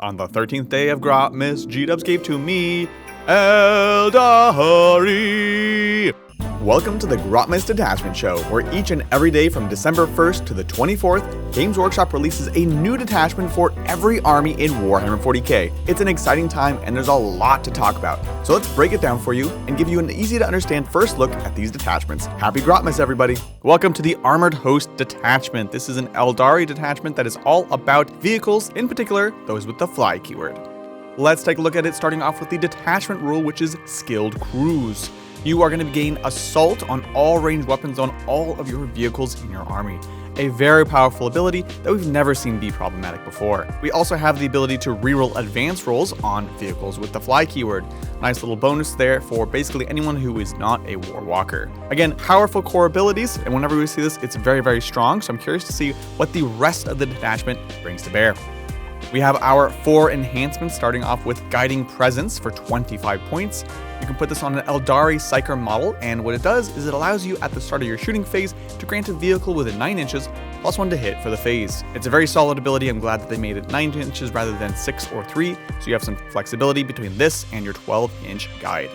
On the 13th day of Grotmas, G-Dubs gave to me Aeldari. Welcome to the Grotmas Detachment Show, where each and every day from December 1st to the 24th, Games Workshop releases a new detachment for every army in Warhammer 40k. It's an exciting time and there's a lot to talk about. So let's break it down for you and give you an easy to understand first look at these detachments. Happy Grotmas, everybody! Welcome to the Armored Host Detachment. This is an Aeldari detachment that is all about vehicles, in particular, those with the fly keyword. Let's take a look at it, starting off with the detachment rule, which is Skilled Crews. You are going to gain Assault on all ranged weapons on all of your vehicles in your army. A very powerful ability that we've never seen be problematic before. We also have the ability to reroll advanced rolls on vehicles with the fly keyword. Nice little bonus there for basically anyone who is not a war walker. Again, powerful core abilities, and whenever we see this, it's very, very strong, so I'm curious to see what the rest of the detachment brings to bear. We have our 4 enhancements, starting off with Guiding Presence for 25 points. You can put this on an Aeldari Psyker model, and what it does is it allows you at the start of your shooting phase to grant a vehicle within 9 inches +1 to hit for the phase. It's a very solid ability. I'm glad that they made it 9 inches rather than 6 or 3, so you have some flexibility between this and your 12-inch guide.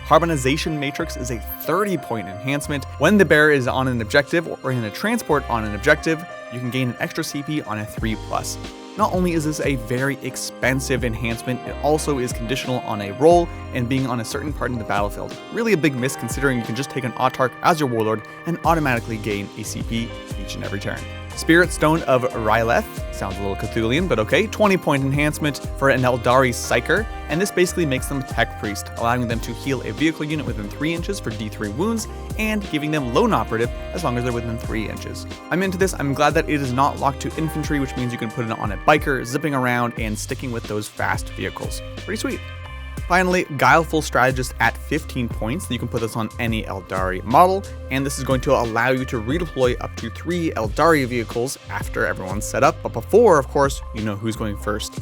Carbonization Matrix is a 30-point enhancement. When the bearer is on an objective or in a transport on an objective, you can gain an extra CP on a 3+. Not only is this a very expensive enhancement, it also is conditional on a roll and being on a certain part in the battlefield. Really a big miss considering you can just take an Autarch as your warlord and automatically gain a CP each and every turn. Spirit Stone of Ryleth, sounds a little Cthulian, but okay, 20-point enhancement for an Aeldari Psyker, and this basically makes them Tech Priest, allowing them to heal a vehicle unit within 3 inches for D3 wounds, and giving them Lone Operative as long as they're within 3 inches. I'm into this. I'm glad that it is not locked to infantry, which means you can put it on a biker, zipping around and sticking with those fast vehicles. Pretty sweet. Finally, Guileful Strategist at 15 points. You can put this on any Aeldari model, and this is going to allow you to redeploy up to 3 Aeldari vehicles after everyone's set up, but before, of course, you know who's going first.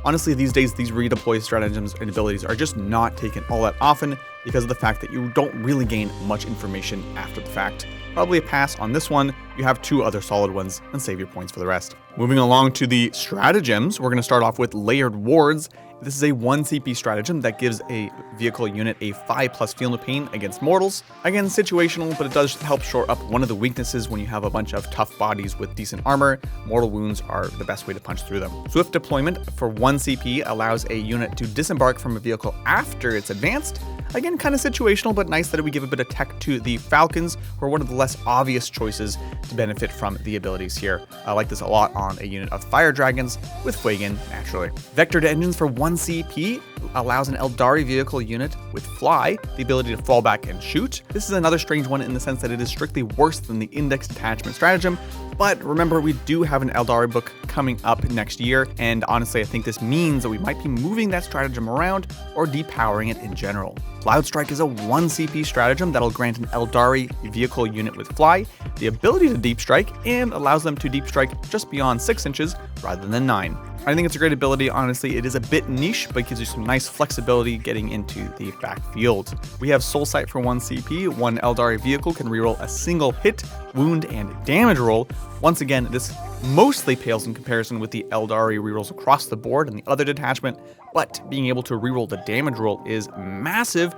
Honestly, these days, these redeploy stratagems and abilities are just not taken all that often because of the fact that you don't really gain much information after the fact. Probably a pass on this one. You have 2 other solid ones and save your points for the rest. Moving along to the stratagems, we're going to start off with Layered Wards. This is a 1 CP stratagem that gives a vehicle unit a 5+ Feel No Pain against mortals. Again, situational, but it does help shore up one of the weaknesses when you have a bunch of tough bodies with decent armor. Mortal wounds are the best way to punch through them. Swift Deployment for 1 CP allows a unit to disembark from a vehicle after it's advanced. Again, kind of situational, but nice that we give a bit of tech to the Falcons, who are one of the less obvious choices to benefit from the abilities here. I like this a lot on a unit of Fire Dragons with Fuegan, naturally. Vectored Engines for 1 CP allows an Aeldari vehicle unit with Fly the ability to fall back and shoot. This is another strange one in the sense that it is strictly worse than the Index Detachment stratagem, but remember, we do have an Aeldari book coming up next year, and honestly, I think this means that we might be moving that stratagem around or depowering it in general. Cloud Strike is a 1 CP stratagem that'll grant an Aeldari vehicle unit with Fly the ability to Deep Strike and allows them to Deep Strike just beyond 6 inches rather than 9. I think it's a great ability. Honestly, it is a bit niche, but it gives you some nice flexibility getting into the backfield. We have Soul Sight for 1 CP. 1 Aeldari vehicle can reroll a single hit, wound, and damage roll. Once again, this mostly pales in comparison with the Aeldari rerolls across the board in the other detachment, but being able to reroll the damage roll is massive,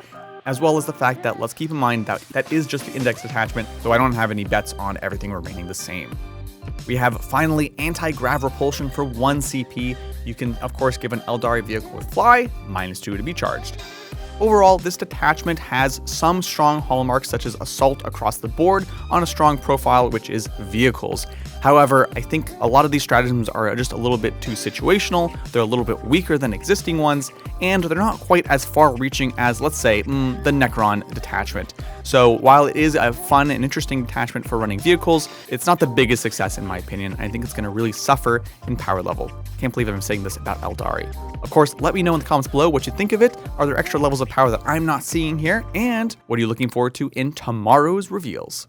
as well as the fact that, let's keep in mind that that is just the Index Detachment, so I don't have any bets on everything remaining the same. We have finally Anti-Grav Repulsion for 1 CP. You can, of course, give an Aeldari vehicle with Fly -2 to be charged. Overall, this detachment has some strong hallmarks such as Assault across the board on a strong profile, which is vehicles. However, I think a lot of these stratagems are just a little bit too situational, they're a little bit weaker than existing ones, and they're not quite as far-reaching as, let's say, the Necron detachment. So while it is a fun and interesting detachment for running vehicles, it's not the biggest success in my opinion. I think it's going to really suffer in power level. Can't believe I'm saying this about Aeldari. Of course, let me know in the comments below what you think of it. Are there extra levels of power that I'm not seeing here? And what are you looking forward to in tomorrow's reveals?